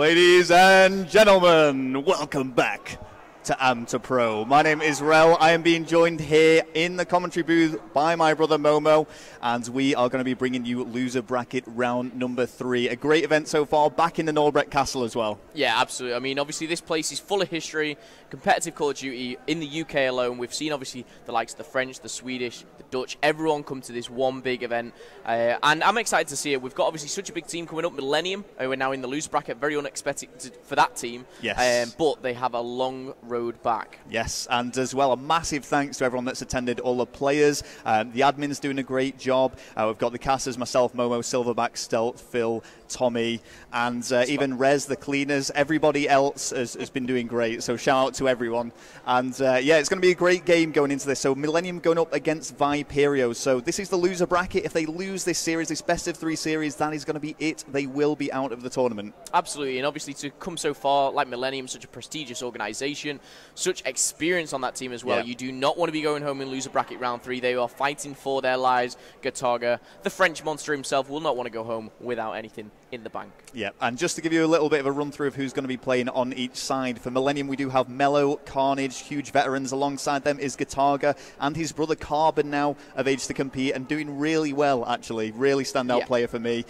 Ladies and gentlemen, welcome back to AM2PRO. My name is Rel. I am being joined here in the commentary booth by my brother Momo, and we are going to be bringing you loser bracket round number 3. A great event so far, back in the Norbrecht Castle as well. Yeah, absolutely. I mean, obviously this place is full of history, competitive Call of Duty. In the UK alone, we've seen obviously the likes of the French, the Swedish, the Dutch, everyone come to this one big event, and I'm excited to see it. We've got obviously such a big team coming up, Millennium, who are now in the loser bracket, very unexpected for that team. Yes. But they have a long road back. Yes, and as well, a massive thanks to everyone that's attended, all the players. The admin's doing a great job. We've got the casters, myself, Momo, Silverback, Stealth, Phil, Tommy, and even Rez, the cleaners. Everybody else has been doing great, so shout out to everyone. And yeah, it's going to be a great game going into this. So Millennium going up against Viperio. So this is the loser bracket. If they lose this series, this best of 3 series, that is going to be it. They will be out of the tournament. Absolutely, and obviously to come so far, like Millennium, such a prestigious organisation, such experience on that team as well. Yeah. You do not want to be going home in loser bracket round 3. They are fighting for their lives. Gataga, the French monster himself, will not want to go home without anything in the bank. Yeah, and just to give you a little bit of a run through of who's going to be playing on each side. For Millennium, we do have Mello, Carnage, huge veterans. Alongside them is Gataga and his brother Carbon, now of age to compete and doing really well, actually. Really standout player for me.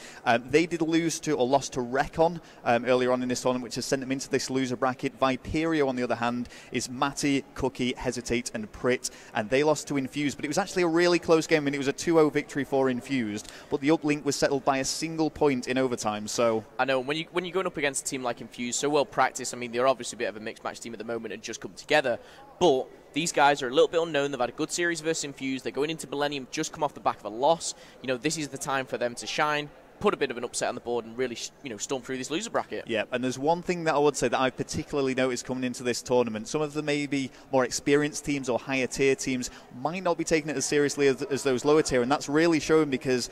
They did lose to, or lost to Recon earlier on in this tournament, which has sent them into this loser bracket. Viperio, on the other hand, is Matty, Cookie, Hesitate and Prit, and they lost to Infused, but it was actually a really close game, and it was a 2-0 victory for Infused, but the Uplink was settled by a single point in overtime. So I know when you're going up against a team like Infused, so well practiced. I mean, they're obviously a bit of a mixed match team at the moment and just come together, but these guys are a little bit unknown. They've had a good series versus Infused. They're going into Millennium, just come off the back of a loss. You know, this is the time for them to shine, put a bit of an upset on the board and really, storm through this loser bracket. Yeah, and there's one thing that I would say that I've particularly noticed coming into this tournament. Some of the maybe more experienced teams or higher tier teams might not be taking it as seriously as those lower tier, and that's really showing because,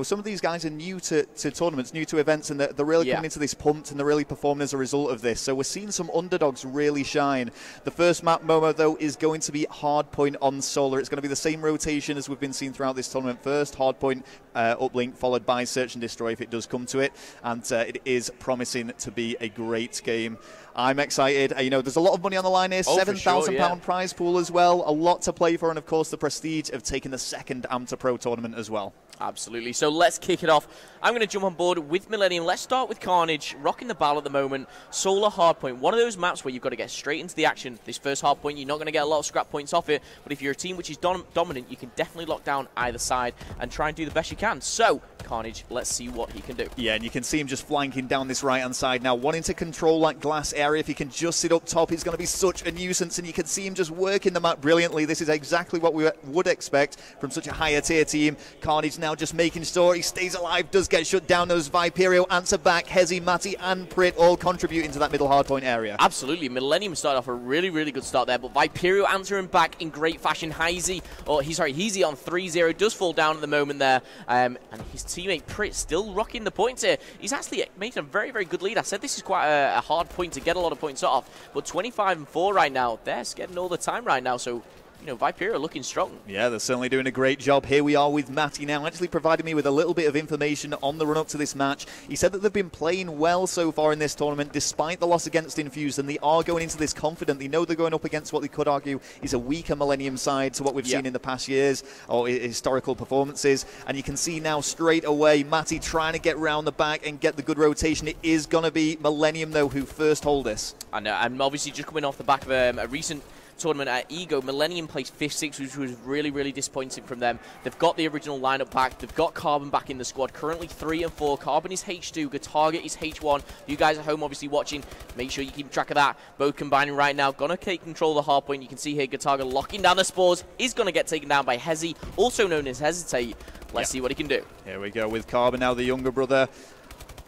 some of these guys are new to tournaments, new to events, and they're really coming into this pumped and they're really performing as a result of this. So we're seeing some underdogs really shine. The first map, Momo, though, is going to be Hardpoint on Solar. It's going to be the same rotation as we've been seeing throughout this tournament. First, Hardpoint, Uplink, followed by Search and Destroy if it does come to it, and it is promising to be a great game. I'm excited. There's a lot of money on the line here, £7,000 prize pool as well, a lot to play for, and of course the prestige of taking the second AM2PRO tournament as well. Absolutely. So let's kick it off. I'm going to jump on board with Millennium. Let's start with Carnage, rocking the ball at the moment. Solar Hardpoint, one of those maps where you've got to get straight into the action. This first Hardpoint, you're not going to get a lot of scrap points off it, but if you're a team which is dominant, you can definitely lock down either side and try and do the best you can. So, Carnage, let's see what he can do. Yeah, and you can see him just flanking down this right-hand side now, wanting to control that glass area. If he can just sit up top, he's going to be such a nuisance, and you can see him just working the map brilliantly. This is exactly what we would expect from such a higher tier team. Carnage now just making sure he stays alive, does get shut down. Those Viperio answer back, Hezi, Matty and Prit all contributing to that middle hardpoint area. Absolutely. Millennium started off a really, really good start there, but Viperio answering back in great fashion. Hezi on 3-0 does fall down at the moment there, and his teammate Prit still rocking the points here. He's actually making a very, very good lead. I said this is quite a hard point to get a lot of points off, but 25-4 right now. They're getting all the time right now, so Viperio looking strong. Yeah, they're certainly doing a great job. Here we are with Matty now, actually providing me with a little bit of information on the run-up to this match. He said that they've been playing well so far in this tournament, despite the loss against Infused, and they are going into this confident. They know they're going up against what they could argue is a weaker Millennium side to what we've seen in the past years, or historical performances. And you can see now straight away, Matty trying to get round the back and get the good rotation. It is going to be Millennium, though, who first hold this. I know, and obviously just coming off the back of a recent tournament at Ego, Millennium placed 5th, 6th, which was really, really disappointing from them. They've got the original lineup back. They've got Carbon back in the squad. Currently 3 and 4. Carbon is H2. Gataga is H1. You guys at home obviously watching. Make sure you keep track of that. Both combining right now. Gonna take control of the hardpoint. You can see here Gataga locking down the spores. Is gonna get taken down by Hezi, also known as Hesitate. Let's see what he can do. Here we go with Carbon now, the younger brother.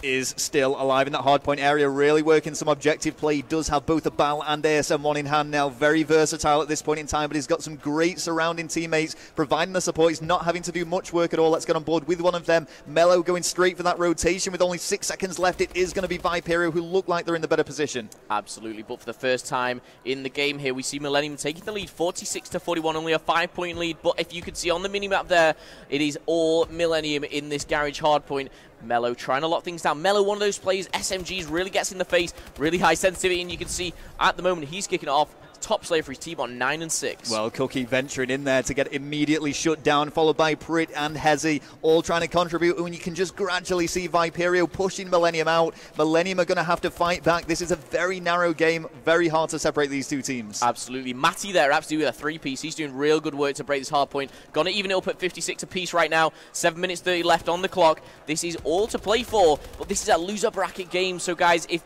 Is still alive in that hardpoint area, really working some objective play. He does have both a BAL and ASM1 in hand now, very versatile at this point in time, but he's got some great surrounding teammates providing the support. He's not having to do much work at all. Let's get on board with one of them. Mello going straight for that rotation with only 6 seconds left. It is going to be Viperio, who look like they're in the better position. Absolutely, but for the first time in the game here, we see Millennium taking the lead 46-41, only a 5-point lead, but if you could see on the minimap there, it is all Millennium in this garage hardpoint. Mello trying to lock things down. Mello, one of those players, SMGs, really gets in the face, really high sensitivity, and you can see at the moment he's kicking it off. Top slayer for his team on 9 and 6. Well, Cookie venturing in there to get immediately shut down, followed by Prit and Hezi, all trying to contribute. And you can just gradually see Viperio pushing Millennium out. Millennium are going to have to fight back. This is a very narrow game, very hard to separate these two teams. Absolutely. Matty there, absolutely with a 3-piece. He's doing real good work to break this hard point. Gonna even it up at 56 apiece right now. 7 minutes 30 left on the clock. This is all to play for, but this is a loser bracket game. So guys, if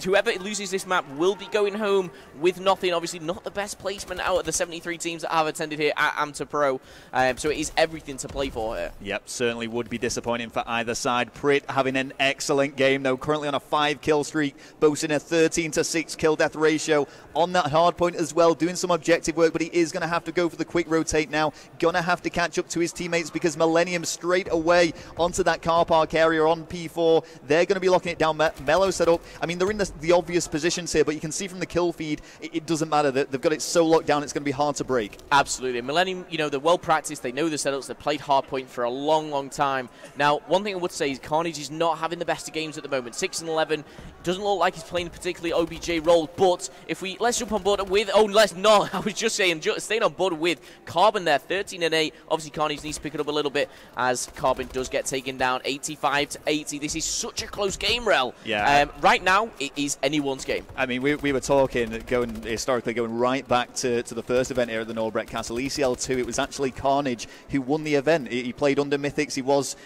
whoever loses this map will be going home with nothing. Obviously not the best placement out of the 73 teams that have attended here at AM2PRO. So it is everything to play for here. Yep, certainly would be disappointing for either side. Prit having an excellent game, though, currently on a 5-kill streak, boasting a 13-to-6 kill death ratio on that hard point as well, doing some objective work, but he is going to have to go for the quick rotate now. Going to have to catch up to his teammates because Millennium straight away onto that car park area on P4. They're going to be locking it down. Mello set up. I mean, they're in the obvious positions here, but you can see from the kill feed, it doesn't matter. They've got it so locked down, it's going to be hard to break. Absolutely. Millennium, you know, they're well practiced. They know the setups. They've played Hardpoint for a long, long time. Now, one thing I would say is Carnage is not having the best of games at the moment. 6 and 11. Doesn't look like he's playing a particularly OBJ role, but let's jump on board with, let's not. I was just saying, staying on board with Carbon there, 13 and 8. Obviously, Carnage needs to pick it up a little bit as Carbon does get taken down, 85 to 80. This is such a close game, Rel. Yeah. Right now, it is anyone's game. I mean, we were talking, historically going right back to the first event here at the Norbrecht Castle, ECL2. It was actually Carnage who won the event. He played under Mythics. He was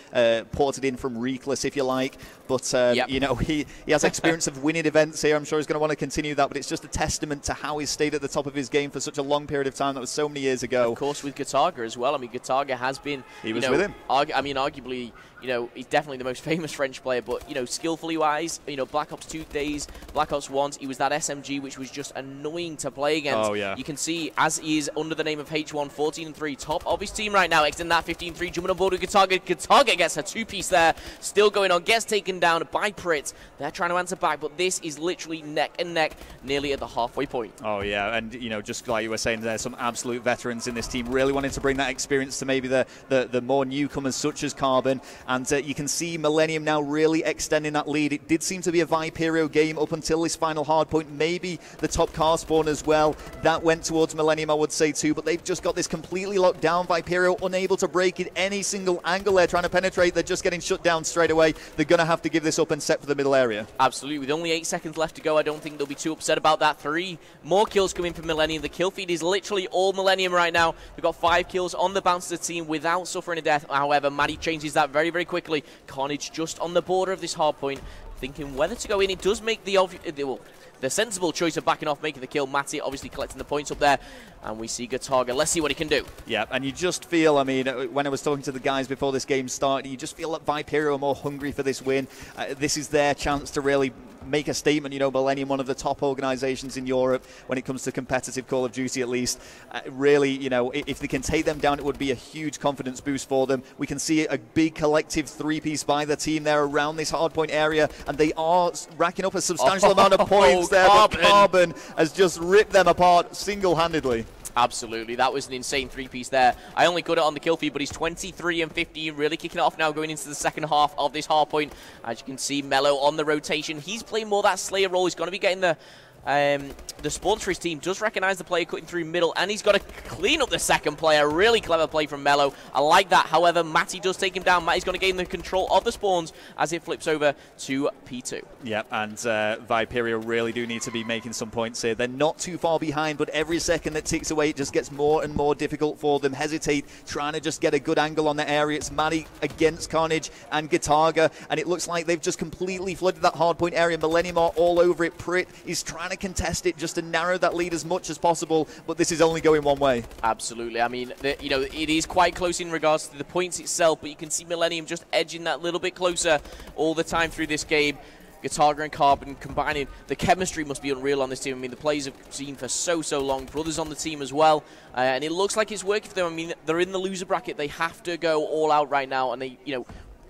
ported in from Reckless, if you like. But, you know, he has experience of winning events here. I'm sure he's going to want to continue that. But it's just a testament to how he's stayed at the top of his game for such a long period of time. That was so many years ago. Of course, with Gataga as well. I mean, Gataga has been... He was with him. I mean, arguably... You know, he's definitely the most famous French player, but, you know, skillfully wise, you know, Black Ops 2 days, Black Ops 1, he was that SMG which was just annoying to play against. Oh, yeah. You can see, as he is under the name of H1, 14 and 3, top of his team right now, exiting that 15-3, jumping on board with Gataga. Gataga gets a 2-piece there, still going on, gets taken down by Prit. They're trying to answer back, but this is literally neck and neck, nearly at the halfway point. Oh, yeah, and, you know, just like you were saying, there's some absolute veterans in this team, really wanting to bring that experience to maybe the more newcomers, such as Carbon, and you can see Millennium now really extending that lead. It did seem to be a Viperio game up until this final hard point, maybe the top car spawn as well. That went towards Millennium, I would say, too, but they've just got this completely locked down. Viperio unable to break it any single angle they're trying to penetrate. They're just getting shut down straight away. They're going to have to give this up and set for the middle area. Absolutely. With only 8 seconds left to go, I don't think they'll be too upset about that. 3 more kills coming from Millennium. The kill feed is literally all Millennium right now. They've got 5 kills on the bounce of the team without suffering a death. However, Maddie changes that very, very quickly. Carnage just on the border of this hard point, thinking whether to go in. It does make the sensible choice of backing off, making the kill. Matty obviously collecting the points up there, and we see Gataga. Let's see what he can do. Yeah, and you just feel, I mean, when I was talking to the guys before this game started, you just feel that Viperio are more hungry for this win. This is their chance to really make a statement. You know, Millennium, one of the top organizations in Europe when it comes to competitive Call of Duty, at least. Really, you know, if they can take them down, it would be a huge confidence boost for them. We can see a big collective 3-piece by the team there around this hardpoint area, and they are racking up a substantial amount of points there. But Carbon has just ripped them apart single-handedly. Absolutely, that was an insane 3-piece there. I only got it on the kill feed, but he's 23 and 15, really kicking it off now, going into the second half of this hard point. As you can see, Mello on the rotation. He's playing more that Slayer role. He's going to be getting the spawns for his team. Does recognize the player cutting through middle, and he's got to clean up the second player. Really clever play from Mello. I like that. However, Matty does take him down. Matty's going to gain the control of the spawns as it flips over to P2. Yep, and Viperio really do need to be making some points here. They're not too far behind, but every second that ticks away, it just gets more and more difficult for them. Hesitate, trying to just get a good angle on the area. It's Matty against Carnage and Gataga, and it looks like they've just completely flooded that hardpoint area. Millennium are all over it. Prit is trying to contest it just to narrow that lead as much as possible, but this is only going one way. Absolutely. I mean, you know, it is quite close in regards to the points itself, but you can see Millennium just edging that little bit closer all the time through this game. Gataga and Carbon combining. The chemistry must be unreal on this team. I mean, the players have seen for so long. Brothers on the team as well. And it looks like it's working for them. I mean, they're in the loser bracket. They have to go all out right now, and they, you know,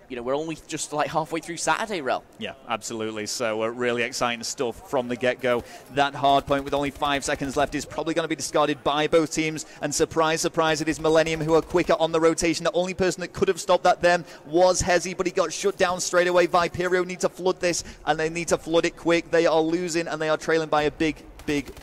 you know, we're only just like halfway through Saturday, Rel. Yeah, absolutely. So really exciting stuff from the get-go. That hard point with only 5 seconds left is probably going to be discarded by both teams. And surprise, surprise, it is Millennium who are quicker on the rotation. The only person that could have stopped that then was Hezi, but he got shut down straight away. Viperio need to flood this, and they need to flood it quick. They are losing, and they are trailing by a big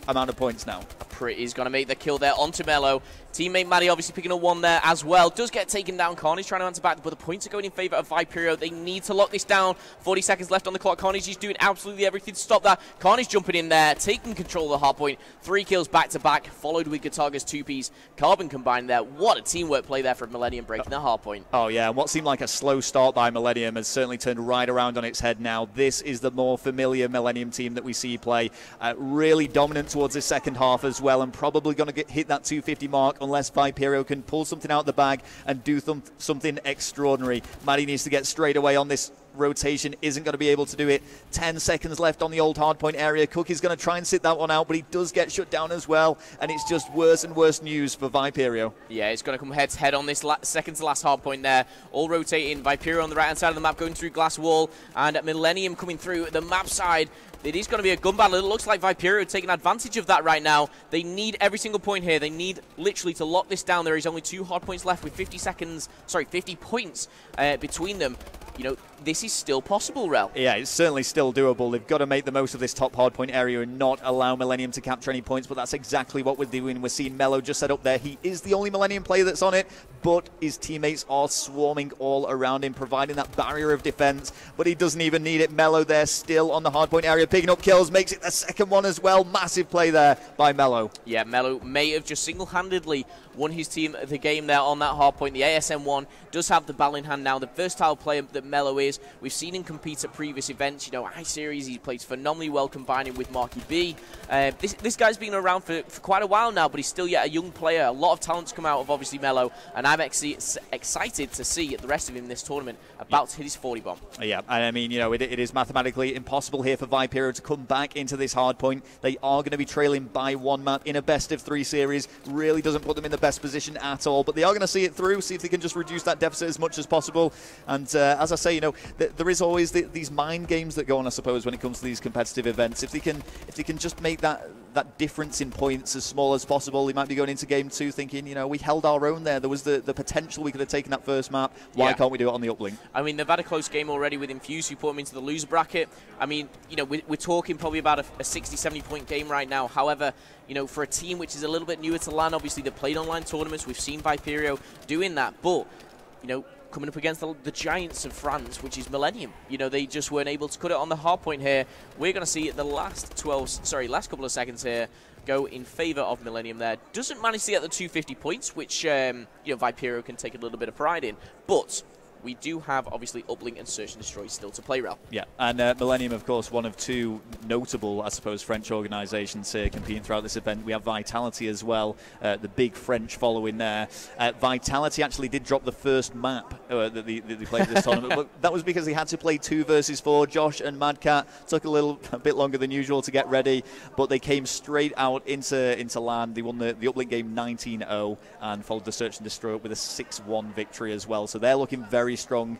amount of points now. Pretty's going to make the kill there onto Mello. Teammate Maddie obviously picking up one there as well. Does get taken down. Carnage trying to answer back, but the points are going in favour of Viperio. They need to lock this down. 40 seconds left on the clock. Carnage is doing absolutely everything to stop that. Carnage jumping in there, taking control of the hard point. 3 kills back-to-back, followed with Guitarga's 2Ps. Carbon combined there. What a teamwork play there from Millennium, breaking the hard point. Oh, yeah. What seemed like a slow start by Millennium has certainly turned right around on its head now. This is the more familiar Millennium team that we see play. Really dominant towards the second half as well, and probably going to hit that 250 mark unless Viperio can pull something out of the bag and do something extraordinary. Maddie needs to get straight away on this rotation, isn't going to be able to do it. 10 seconds left on the old hardpoint area. Cookie's going to try and sit that one out, but he does get shut down as well, and it's just worse and worse news for Viperio. Yeah, it's going to come head-to-head on this second to last hardpoint there. All rotating. Viperio on the right-hand side of the map going through glass wall, and Millennium coming through the map side. It is going to be a gun battle. It looks like Viperio are taking advantage of that right now. They need every single point here. They need literally to lock this down. There is only 2 hard points left with 50 points between them. You know, this is still possible, Rel. Yeah, it's certainly still doable. They've got to make the most of this top hardpoint area and not allow Millennium to capture any points, but that's exactly what we're doing. We're seeing Mello just set up there. He is the only Millennium player that's on it, but his teammates are swarming all around him, providing that barrier of defense, but he doesn't even need it. Mello there still on the hardpoint area, picking up kills, makes it the second one as well. Massive play there by Mello. Yeah, Mello may have just single-handedly won his team the game there on that hardpoint. The ASM1 does have the ball in hand now. The versatile player that Mello is. We've seen him compete at previous events. You know, I-Series, he plays phenomenally well combining with Marky B. This guy's been around for quite a while now, but he's still yet a young player. A lot of talents come out of, obviously, Mello, and I'm excited to see the rest of him in this tournament about to hit his 40 bomb. Yeah, and I mean, you know, it is mathematically impossible here for Viperio to come back into this hard point. They are going to be trailing by 1 map in a best-of-3 series. Really doesn't put them in the best position at all, but they are going to see it through, see if they can just reduce that deficit as much as possible. And as I say, you know, there is always these mind games that go on, I suppose, when it comes to these competitive events. If they can just make that difference in points as small as possible, they might be going into game 2 thinking, you know, we held our own there. There was the potential we could have taken that first map. Why can't we do it on the uplink? I mean, they've had a close game already with Infuse, who put them into the loser bracket. I mean, you know, we're talking probably about a 60, 70-point game right now. However, you know, for a team which is a little bit newer to LAN, obviously they've played online tournaments. We've seen Viperio doing that, but, you know, coming up against the giants of France, which is Millennium. You know, they just weren't able to cut it on the hard point here. We're going to see the last couple of seconds here go in favour of Millennium there. Doesn't manage to get the 250 points, which, you know, Viperio can take a little bit of pride in. But we do have, obviously, Uplink and Search and Destroy still to play, Rel. Yeah, and Millennium, of course, one of 2 notable, I suppose, French organisations here competing throughout this event. We have Vitality as well, the big French following there. Vitality actually did drop the first map that they played this tournament, but that was because they had to play 2 versus 4. Josh and Madcat took a bit longer than usual to get ready, but they came straight out into LAN. They won the Uplink game 19-0 and followed the Search and Destroy with a 6-1 victory as well. So they're looking very strong.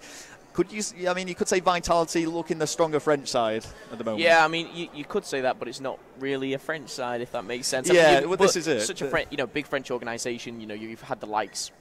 I mean, you could say Vitality looking the stronger French side at the moment. Yeah, I mean, you could say that, but it's not really a French side, if that makes sense. Yeah, I mean, well, this is it. Such a big French organisation. You know, you've had the likes,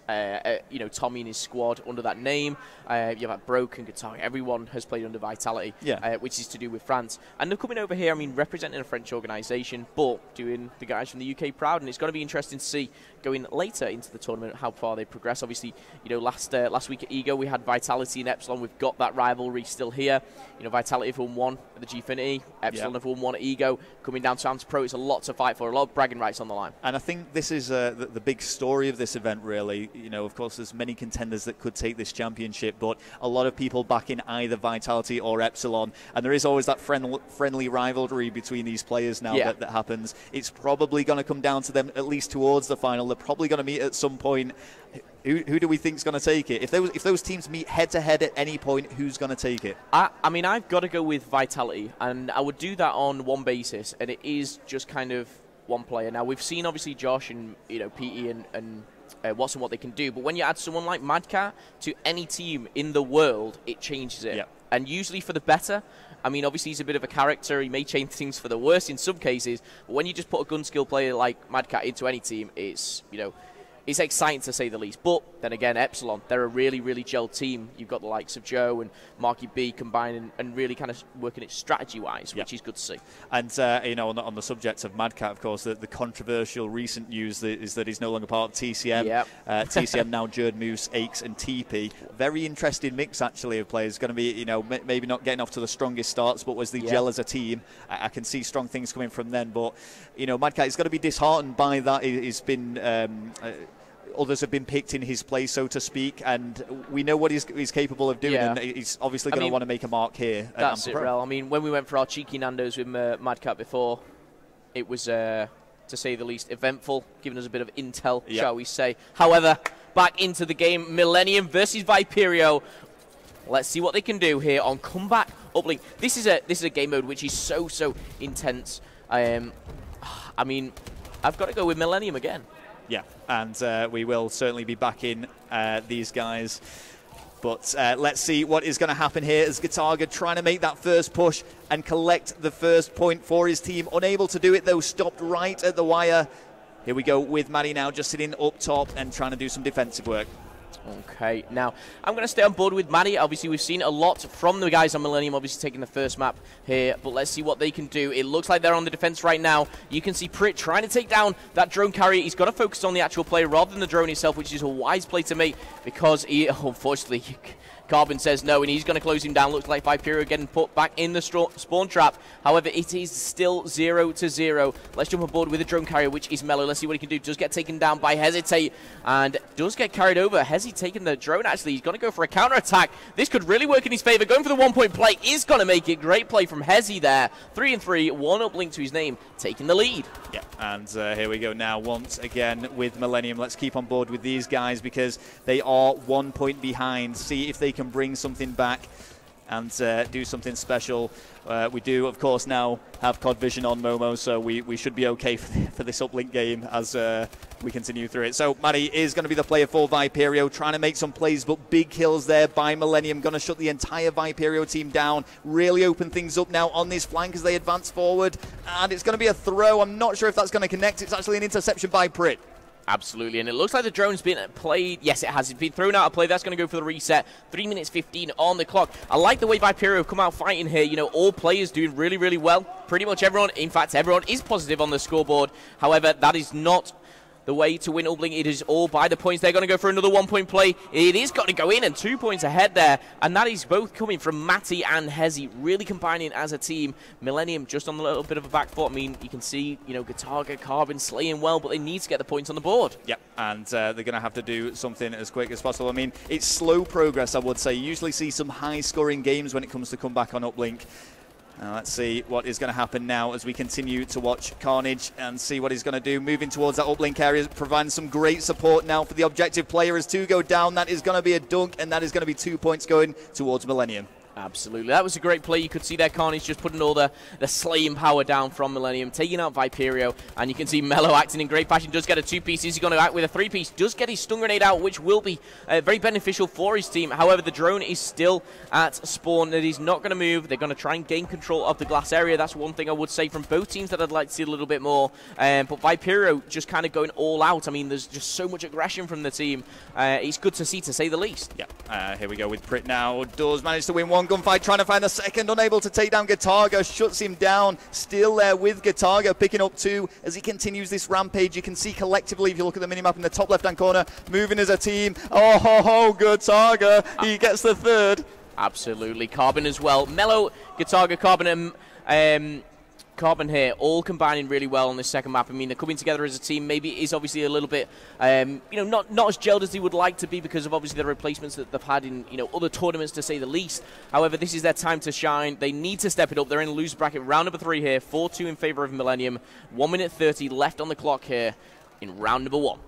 you know, Tommy and his squad under that name. You've had Broke and Guitar. Everyone has played under Vitality, which is to do with France. And they're coming over here, I mean, representing a French organisation, but doing the guys from the UK proud. And it's going to be interesting to see going later into the tournament how far they progress. Obviously, you know, last week at Ego we had Vitality and Epsilon. We've got that rivalry still here. You know, Vitality have won 1 at the Gfinity, Epsilon have won 1 at Ego. Coming down to AM2PRO, it's a lot to fight for, a lot of bragging rights on the line. And I think this is the big story of this event, really. You know, of course, there's many contenders that could take this championship, but a lot of people back in either Vitality or Epsilon, and there is always that friendly rivalry between these players now that happens. It's probably going to come down to them, at least towards the final. They're probably going to meet at some point. Who do we think is going to take it? If those teams meet head-to-head at any point, who's going to take it? I mean, I've got to go with Vitality, and I would do that on one basis, and it is just kind of one player. Now, we've seen, obviously, Josh and, you know, Petey and Watson what they can do. But when you add someone like Madcat to any team in the world, it changes it. Yep. And usually for the better. I mean, obviously he's a bit of a character. He may change things for the worse in some cases. But when you just put a gun skill player like Madcat into any team, it's, you know, it's exciting to say the least. But then again, Epsilon, they're a really, really gelled team. You've got the likes of Joe and Marky B combining and really kind of working it strategy-wise, which is good to see. And, you know, on the subject of Madcat, of course, the controversial recent news is that he's no longer part of TCM. Yep. TCM now Jerd, Moose, Aches and TP. Very interesting mix, actually, of players. Going to be, you know, maybe not getting off to the strongest starts, but was the gel as a team. I can see strong things coming from them. But, you know, Madcat is going to be disheartened by that. He's been... others have been picked in his place, so to speak, and we know what he's capable of doing, and he's obviously going to want to make a mark here. That's it, Rel. I mean, when we went for our cheeky Nando's with Madcat before, it was, to say the least, eventful, giving us a bit of intel, shall we say. However, back into the game, Millennium versus Viperio. Let's see what they can do here on Comeback Uplink. This is a game mode which is so intense. I mean, I've got to go with Millennium again. Yeah, and we will certainly be backing these guys. But let's see what is going to happen here as Gataga trying to make that first push and collect the first point for his team. Unable to do it, though, stopped right at the wire. Here we go with Maddie now just sitting up top and trying to do some defensive work. Okay, now I'm going to stay on board with Maddie. Obviously, we've seen a lot from the guys on Millennium, obviously taking the first map here, but let's see what they can do. It looks like they're on the defense right now. You can see Prit trying to take down that drone carrier. He's got to focus on the actual player rather than the drone itself, which is a wise play to make because he, unfortunately, Carbon says no, and he's going to close him down. Looks like Viperio getting put back in the spawn trap. However, it is still 0-0. Let's jump on board with the drone carrier, which is Mellow. Let's see what he can do. Does get taken down by Hesitate, and does get carried over. Hesi taking the drone, actually. He's going to go for a counter-attack. This could really work in his favor. Going for the one-point play is going to make it. Great play from Hesi there. 3-3, one uplink to his name, taking the lead. Yeah, and here we go now once again with Millennium. Let's keep on board with these guys because they are 1 point behind. See if they can bring something back and do something special. We do, of course, now have COD Vision on Momo, so we should be okay for this uplink game as we continue through it. So Maddie is going to be the player for Viperio, trying to make some plays, but big kills there by Millennium. Going to shut the entire Viperio team down, really open things up now on this flank as they advance forward, and it's going to be a throw. I'm not sure if that's going to connect. It's actually an interception by Prit. Absolutely, and it looks like the drone's been played. Yes, it has. It's been thrown out of play. That's going to go for the reset. 3 minutes 15 on the clock. I like the way Viperio have come out fighting here. You know, all players doing really, really well. Pretty much everyone, in fact, everyone is positive on the scoreboard. However, that is not the way to win Uplink. It is all by the points. They're going to go for another 1 point play. It is going to go in, and 2 points ahead there. And that is both coming from Matty and Hezi, really combining as a team. Millennium just on a little bit of a back foot. I mean, you can see, you know, Gataga, Carbon slaying well, but they need to get the points on the board. Yep, and they're going to have to do something as quick as possible. I mean, it's slow progress, I would say. You usually see some high-scoring games when it comes to comeback on Uplink. Let's see what is going to happen now as we continue to watch Carnage and see what he's going to do. Moving towards that uplink area, providing some great support now for the objective player as 2 go down. That is going to be a dunk, and that is going to be 2 points going towards Millennium. Absolutely. That was a great play. You could see there Carnage just putting all the slaying power down from Millennium, taking out Viperio, and you can see Mello acting in great fashion. Does get a 2-piece. Is he going to act with a 3-piece? Does get his stun grenade out, which will be very beneficial for his team. However, the drone is still at spawn. It is not going to move. They're going to try and gain control of the glass area. That's one thing I would say from both teams that I'd like to see a little bit more. But Viperio just kind of going all out. I mean, there's just so much aggression from the team. It's good to see, to say the least. Yeah. Here we go with Prit now. Does manage to win one gunfight, trying to find the second, unable to take down Gataga, shuts him down, still there with Gataga, picking up 2 as he continues this rampage. You can see collectively, if you look at the minimap in the top left-hand corner, moving as a team. Oh, ho, ho, Gataga, he gets the 3rd. Absolutely, Carbon as well. Mello, Gataga, Carbon, and Carbon here, all combining really well on this second map. I mean, they're coming together as a team. Maybe it is obviously a little bit, you know, not as gelled as they would like to be because of obviously the replacements that they've had in, you know, other tournaments, to say the least. However, this is their time to shine. They need to step it up. They're in a loser bracket, round number 3 here, 4-2 in favor of Millennium. 1 minute 30 left on the clock here in round number 1.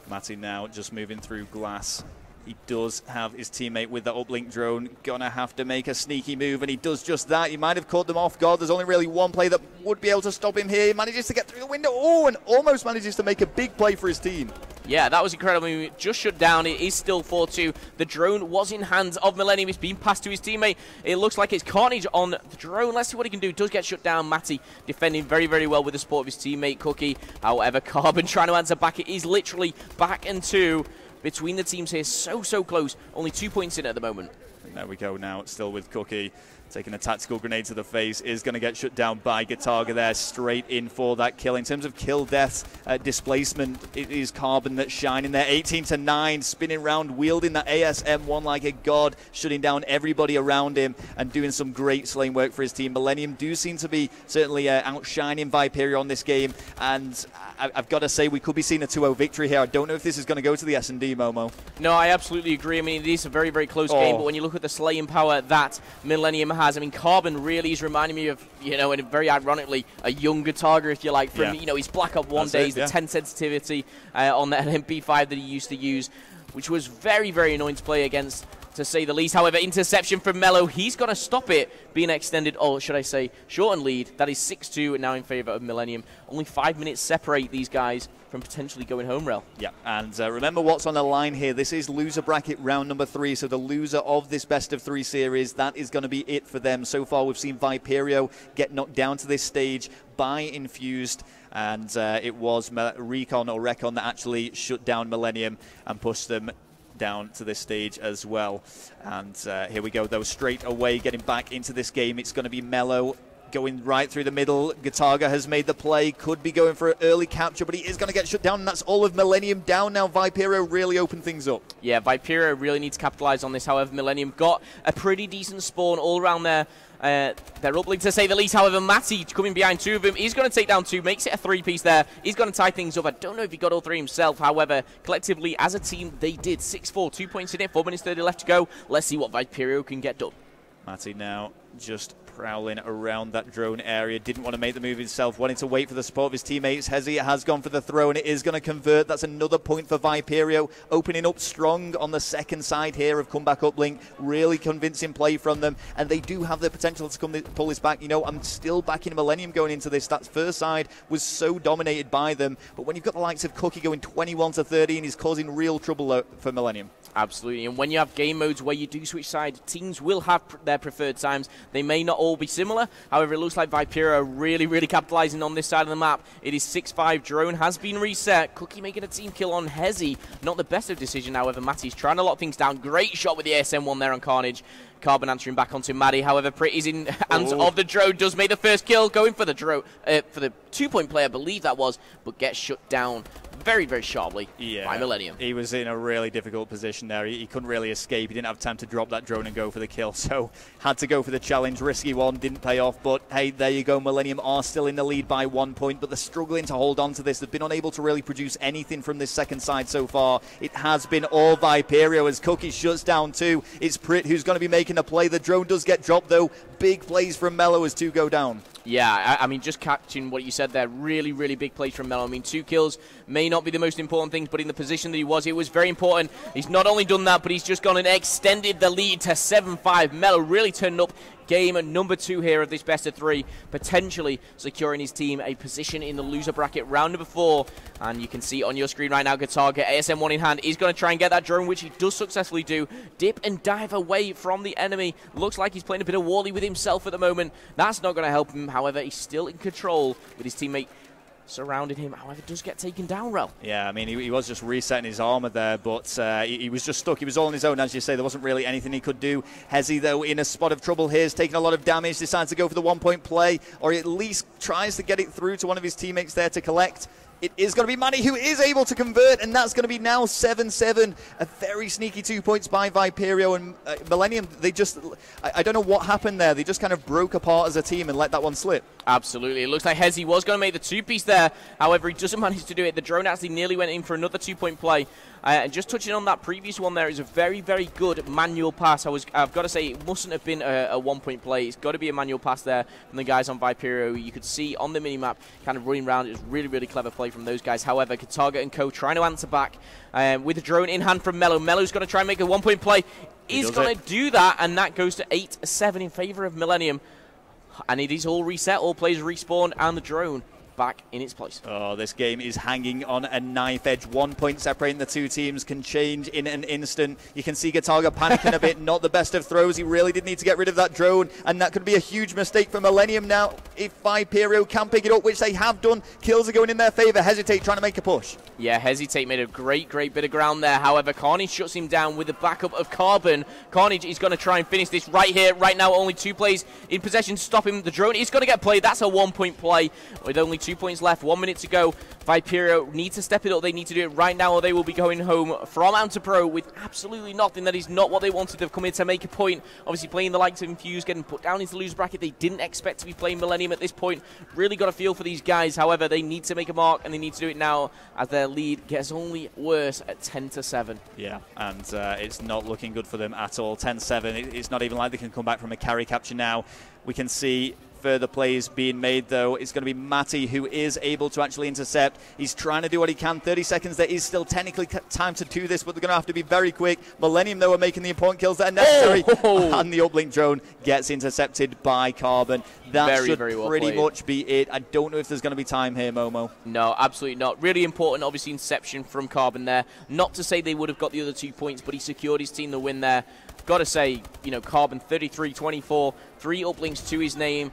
Matty now just moving through glass. He does have his teammate with the uplink drone. Gonna have to make a sneaky move, and he does just that. He might have caught them off guard. There's only really one play that would be able to stop him here. He manages to get through the window. Oh, and almost manages to make a big play for his team. Yeah, that was incredible. I mean, just shut down. It is still 4-2. The drone was in hands of Millennium. It's been passed to his teammate. It looks like it's carnage on the drone. Let's see what he can do. Does get shut down. Matty defending very, very well with the support of his teammate, Cookie. However, Carbon trying to answer back. It is literally back and 2 between the teams here. So, so close. Only 2 points in at the moment. There we go now. It's still with Cookie. Taking a tactical grenade to the face, is going to get shut down by Gataga there, straight in for that kill. In terms of kill death displacement, it is Carbon that's shining there. 18-9, spinning around, wielding that ASM1 like a god, shutting down everybody around him and doing some great slaying work for his team. Millennium do seem to be certainly outshining Viperio on this game, and I've got to say we could be seeing a 2-0 victory here. I don't know if this is going to go to the S&D, Momo. No, I absolutely agree. I mean, it is a very, very close game, but when you look at the slaying power that Millennium has, I mean, Carbon really is reminding me of, and very ironically, a younger Targa, if you like, from, his Black Ops 1 days, the 10 sensitivity on the MP5 that he used to use, which was very, very annoying to play against, to say the least. However, interception from Mello. He's going to stop it being extended, or should I say, shortened lead. That is 6-2 and now in favor of Millennium. Only 5 minutes separate these guys from potentially going home, Rel. Yeah, and remember what's on the line here. This is loser bracket round number 3, so the loser of this best of 3 series, that is going to be it for them. So far, we've seen Viperio get knocked down to this stage by Infused, and it was Recon that actually shut down Millennium and pushed them down to this stage as well. And here we go, though, straight away getting back into this game. It's going to be Mello going right through the middle. Gataga has made the play, could be going for an early capture, but he is going to get shut down, and that's all of Millennium down now. Viperio really opened things up. Yeah, Viperio really needs to capitalize on this. However, Millennium got a pretty decent spawn all around there. They're Uplink, to say the least. However, Matty coming behind 2 of them. He's going to take down 2, makes it a 3-piece there. He's going to tie things up. I don't know if he got all 3 himself. However, collectively, as a team, they did. 6-4, 2 points in it, 4 minutes 30 left to go. Let's see what Viperio can get done. Matty now just prowling around that drone area. Didn't want to make the move himself, wanting to wait for the support of his teammates. Hezi has gone for the throw, and it is going to convert. That's another point for Viperio, opening up strong on the second side here of comeback Uplink. Really convincing play from them, and they do have the potential to pull this back. I'm still backing Millennium going into this. That first side was so dominated by them, but when you've got the likes of Cookie going 21-13, he's causing real trouble for Millennium. Absolutely, and when you have game modes where you do switch sides, teams will have their preferred times. They may not all be similar. However, it looks like Viperio are really, really capitalizing on this side of the map. It is 6-5. Drone has been reset. Cookie making a team kill on Hezi. Not the best of decision, however. Matty's trying to lock things down. Great shot with the ASM1 there on Carnage. Carbon answering back onto Maddie. However, Pretty's in hands of the drone. Does make the first kill. Going for the drone, for the 2-point play, I believe that was, but gets shut down very, very sharply by Millennium. He was in a really difficult position there. He couldn't really escape. He didn't have time to drop that drone and go for the kill, so had to go for the challenge. Risky one, didn't pay off, but hey, there you go. Millennium are still in the lead by 1 point, but they're struggling to hold on to this. They've been unable to really produce anything from this second side so far. It has been all Viperio as Cookie shuts down 2. It's Prit who's going to be making a play. The drone does get dropped, though. Big plays from Mello as 2 go down. Yeah, I mean, just catching what you said there, really, really big plays from Mello. I mean, 2 kills may not be the most important things, but in the position that he was, it was very important. He's not only done that, but he's just gone and extended the lead to 7-5. Mello really turned up game number 2 here of this best of 3, potentially securing his team a position in the loser bracket round number 4. And you can see on your screen right now, Gataga, ASM1 in hand, is going to try and get that drone, which he does successfully do. Dip and dive away from the enemy. Looks like he's playing a bit of Wally with himself at the moment. That's not going to help him. However, he's still in control with his teammate surrounded him. However, does get taken down, Rel. Yeah, I mean, he was just resetting his armor there, but he was just stuck. He was all on his own, as you say. There wasn't really anything he could do. Hezi, though, in a spot of trouble here, is taking a lot of damage, decides to go for the 1-point play, or at least tries to get it through to one of his teammates there to collect. It is going to be Manny who is able to convert, and that's going to be now 7-7. A very sneaky 2 points by Viperio and Millennium. They just, I don't know what happened there. They just kind of broke apart as a team and let that one slip. Absolutely. It looks like Hezi was going to make the 2-piece there. However, he doesn't manage to do it. The drone actually nearly went in for another 2-point play. And just touching on that previous one there is a very, very good manual pass. I've got to say, it mustn't have been a 1-point play. It's got to be a manual pass there from the guys on Viperio. You could see on the minimap kind of running around. It was really, really clever play from those guys. However, Gataga and co trying to answer back with the drone in hand from Mello. Mello's going to try and make a 1-point play. He's going to do that, and that goes to 8-7 in favor of Millennium. And it is all reset. All players respawn, and the drone back in its place. Oh, this game is hanging on a knife edge. 1 point separating the two teams can change in an instant. You can see Gataga panicking a bit. Not the best of throws. He really did need to get rid of that drone, and that could be a huge mistake for Millennium now. If Viperio can pick it up, which they have done, kills are going in their favor. Hesitate trying to make a push. Yeah, Hesitate made a great bit of ground there. However, Carnage shuts him down with the backup of Carbon. Carnage is going to try and finish this right here, right now. Only 2 plays in possession to stop him. The drone is going to get played. That's a 1 point play with only 2 points left. 1 minute to go. Viperio need to step it up. They need to do it right now, or they will be going home from AM2PRO with absolutely nothing. That is not what they wanted. They've come in to make a point. Obviously, playing the likes of Infuse, getting put down into the loser bracket. They didn't expect to be playing Millennium at this point. Really got a feel for these guys. However, they need to make a mark, and they need to do it now as their lead gets only worse at 10-7. Yeah, and it's not looking good for them at all. 10-7. It's not even like they can come back from a carry capture now. We can see further plays being made, though. It's going to be Matty who is able to actually intercept. He's trying to do what he can. 30 seconds. There is still technically time to do this, but they're going to have to be very quick. Millennium, though, are making the important kills that are necessary. And the Uplink drone gets intercepted by Carbon. That should very well pretty played. much be it. I don't know if there's going to be time here, Momo. No, absolutely not. Really important, obviously, inception from Carbon there. Not to say they would have got the other 2 points, but he secured his team the win there. Got to say, you know, Carbon 33-24, 3 Uplinks to his name.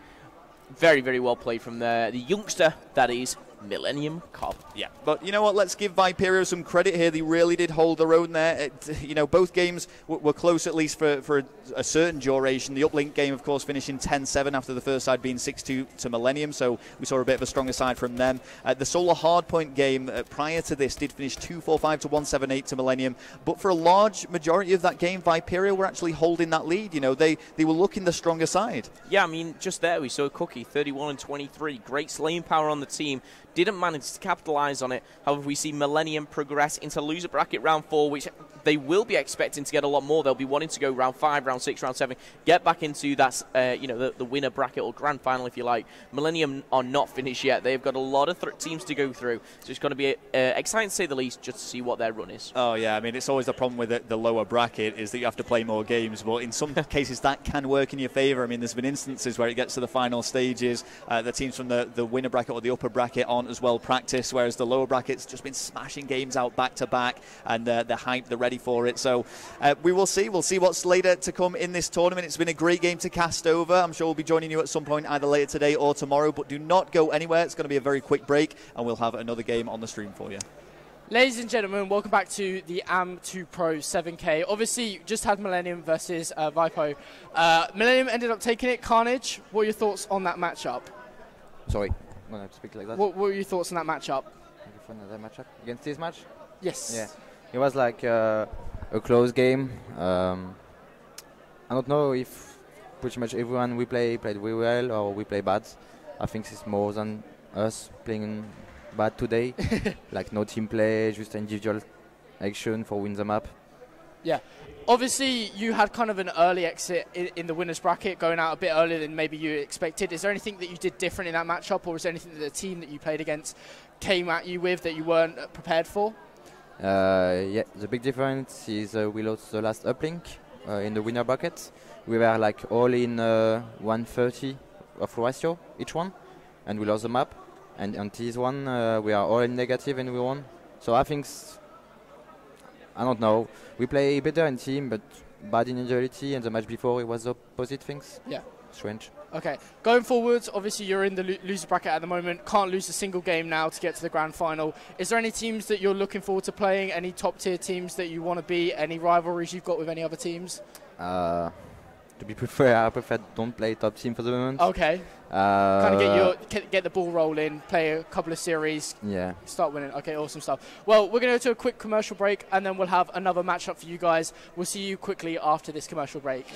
Very well played from the youngster, that is Millennium Carbon. Yeah, but you know what? Let's give Viperio some credit here. They really did hold their own there. You know, both games were close, at least for a certain duration. The Uplink game, of course, finishing 10-7 after the first side being 6-2 to Millennium, so we saw a bit of a stronger side from them. The Solar Hardpoint game prior to this did finish 2-4-5 to 1-7-8 to Millennium, but for a large majority of that game, Viperio were actually holding that lead. You know, they were looking the stronger side. Yeah, I mean, just there we saw Cookie 31-23. Great slaying power on the team. Didn't manage to capitalize on it. However, we see Millennium progress into loser bracket round 4, which they will be expecting to get a lot more. They'll be wanting to go round 5, round 6, round 7, get back into that, you know, the winner bracket or grand final, if you like. Millennium are not finished yet. They've got a lot of teams to go through, so it's going to be exciting to say the least, just to see what their run is. Oh yeah, I mean, it's always the problem with the lower bracket is that you have to play more games, but in some cases that can work in your favor. I mean, there's been instances where it gets to the final stages, the teams from the winner bracket or the upper bracket aren't as well practiced, whereas the lower bracket's just been smashing games out back to back, and they're hyped, they're ready for it. So we will see. We'll see what's later to come in this tournament. It's been a great game to cast over. I'm sure we'll be joining you at some point either later today or tomorrow, but do not go anywhere. It's going to be a very quick break, and we'll have another game on the stream for you. Ladies and gentlemen, welcome back to the AM2PRO 7K. Obviously, you just had Millennium versus Vipo. Millennium ended up taking it. Carnage, what are your thoughts on that matchup? Sorry, I'm going to speak like that. What were your thoughts on that matchup? That matchup against this match? Yes. Yeah, it was like a close game. I don't know if pretty much everyone we played very well or we play bad. I think it's more than us playing bad today. Like no team play, just individual action for win the map. Yeah. Obviously, you had kind of an early exit in the winners bracket, going out a bit earlier than maybe you expected. Is there anything that you did different in that matchup, or is there anything that the team that you played against came at you with that you weren't prepared for? Yeah, the big difference is we lost the last uplink in the winner bracket. We were like all in 130 of ratio each one, and we lost the map. And on this one, we are all in negative and we won. So I think, I don't know, we play better in team, but bad in individuality, and the match before it was opposite things. Yeah. Strange. Okay, going forwards, obviously you're in the loser bracket at the moment, can't lose a single game now to get to the grand final. Is there any teams that you're looking forward to playing, any top tier teams that you want to beat, any rivalries you've got with any other teams? To be prefer, I prefer don't play top team for the moment. Okay. Kind of get the ball rolling, play a couple of series, yeah, start winning. Okay, awesome stuff. Well, we're going to go to a quick commercial break, and then we'll have another matchup for you guys. We'll see you quickly after this commercial break.